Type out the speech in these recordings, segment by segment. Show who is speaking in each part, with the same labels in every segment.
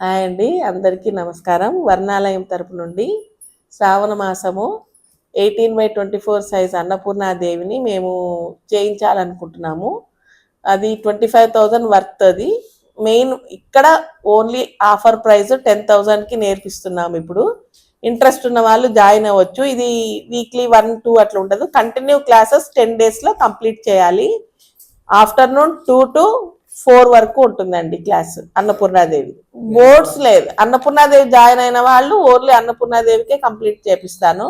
Speaker 1: Hi అండి, అందరికీ నమస్కారం. వర్ణాలయం తరపు నుండి శ్రావణ మాసము 18/24 సైజ్ అన్నపూర్ణాదేవిని మేము చేయించాలనుకుంటున్నాము. అది 25,000 వర్త్. అది మెయిన్ ఇక్కడ ఓన్లీ ఆఫర్ ప్రైస్ 10,000కి నేర్పిస్తున్నాము. ఇప్పుడు ఇంట్రెస్ట్ ఉన్న వాళ్ళు జాయిన్ అవ్వచ్చు. ఇది వీక్లీ 1-2 అట్లా ఉండదు, కంటిన్యూ క్లాసెస్ 10 డేస్లో కంప్లీట్ చేయాలి. ఆఫ్టర్నూన్ 2 to 4 వరకు ఉంటుందండి క్లాస్. అన్నపూర్ణాదేవి బోర్డ్స్ లేదు. అన్నపూర్ణాదేవి జాయిన్ అయిన వాళ్ళు ఓన్లీ అన్నపూర్ణాదేవికే కంప్లీట్ చేపిస్తాను.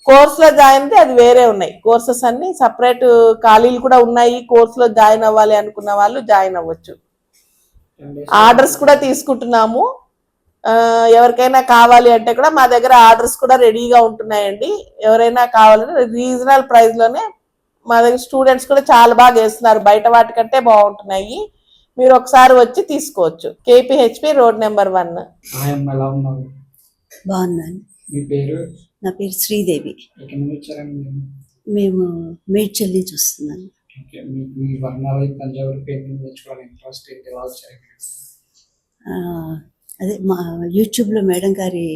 Speaker 1: కోర్సులో జాయిన్ అయితే అది వేరే ఉన్నాయి. కోర్సెస్ అన్ని సపరేట్, ఖాళీలు కూడా ఉన్నాయి. కోర్సులో జాయిన్ అవ్వాలి అనుకున్న వాళ్ళు జాయిన్ అవ్వచ్చు. ఆర్డర్స్ కూడా తీసుకుంటున్నాము. ఎవరికైనా కావాలి అంటే కూడా మా దగ్గర ఆర్డర్స్ కూడా రెడీగా ఉంటున్నాయండి. ఎవరైనా కావాలంటే రీజనల్ ప్రైస్లోనే మా దగ్గర స్టూడెంట్స్ కూడా చాలా బాగా వేస్తున్నారు. బయట వాటికంటే బాగుంటున్నాయి. మీరు ఒకసారి వచ్చి తీసుకోవచ్చు. కేపీహెచ్పి రోడ్ నెంబర్ 1.
Speaker 2: బాగున్నాను.
Speaker 3: మీ పేరు?
Speaker 2: నా పేరు శ్రీదేవి.
Speaker 3: ఎక్కడి నుంచి వచ్చారండి?
Speaker 2: మేము మేడ్చల్ నుంచి వస్తున్నాను.
Speaker 3: మీ వర్ణాలయ తంజావూరు పెయింటింగ్ నేర్చుకోవాలని ఇంట్రెస్ట్ ఏంటి? ఎలా వచ్చారు?
Speaker 2: అదే మా యూట్యూబ్లో మేడం గారి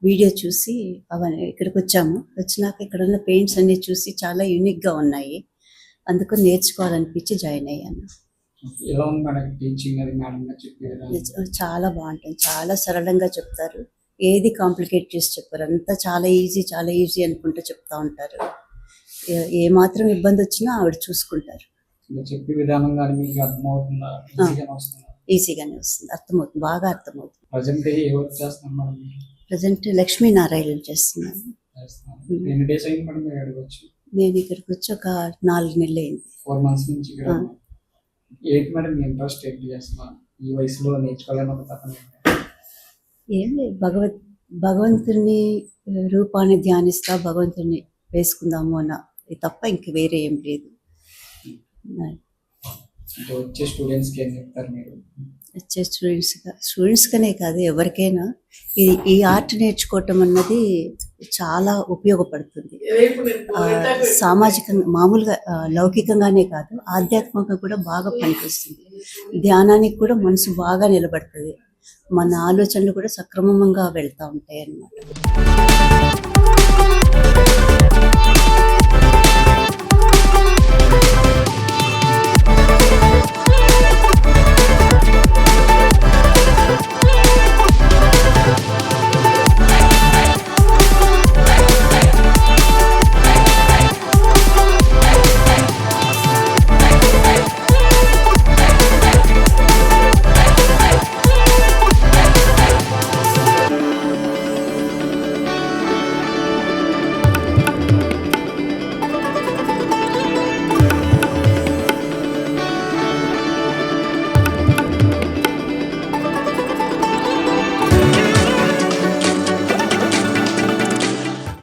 Speaker 2: వీడియో చూసి అవన్నీ ఇక్కడికి వచ్చాము. వచ్చినాక ఇక్కడ ఉన్న పెయింట్స్ అన్ని చూసి చాలా యూనిక్గా ఉన్నాయి. అందుకు నేర్చుకోవాలనిపించి జాయిన్ అయ్యాను.
Speaker 3: ఎలా ఉంది మేడం టీచింగ్? అది మేడం గారు చెప్పారు.
Speaker 2: చాలా బాగుంటుంది. చాలా సరళంగా చెప్తారు. ఏది కాంప్లికేట్ చేసి చెప్పారు. అంతా చాలా ఈజీ అనుకుంటూ చెప్తా ఉంటారు. ఏ మాత్రం ఇబ్బంది వచ్చినా ఆవిడ చూసుకుంటారు.
Speaker 3: చెప్పే విధానం కానీ మీకు అర్థమవుతుందా?
Speaker 2: ఈజీగానే వస్తుంది, అర్థమవుతుంది, బాగా అర్థమవుతుంది.
Speaker 3: ప్రజెంట్ ఏ వర్క్ చేస్తున్నాం మేడం?
Speaker 2: ప్రజెంట్ లక్ష్మీనారాయణ చేస్తున్నాను.
Speaker 3: ఎన్ని డేస్ అయింది మేడం మీరు ఇక్కడికి వచ్చి?
Speaker 2: నేను ఇక్కడికి వచ్చి ఒక 4 నెలలు అయింది.
Speaker 3: 4 months నుంచి ఇక్కడ. ఏంటి మేడం మీ ఇంట్రెస్ట్ ఏంటి చేస్తున్నాను ఈ వయసులో నేర్చుకోవాలని ఒక తపన?
Speaker 2: ఏం లేదు, భగవంతుని రూపాన్ని ధ్యానిస్తా, భగవంతుని వేసుకుందాము అన్న తప్ప ఇంక వేరే ఏం లేదు.
Speaker 3: వచ్చే స్టూడెంట్స్కి ఏం చెప్తారు మీరు?
Speaker 2: వచ్చే స్టూడెంట్స్గానే కాదు, ఎవరికైనా ఈ ఆర్ట్ నేర్చుకోవటం అన్నది చాలా ఉపయోగపడుతుంది. సామాజికంగా, మామూలుగా లౌకికంగానే కాదు, ఆధ్యాత్మికంగా కూడా బాగా పనికొస్తుంది. ధ్యానానికి కూడా మనసు బాగా నిలబడుతుంది. మన ఆలోచనలు కూడా సక్రమంగా వెళ్తూ ఉంటాయి అన్నమాట.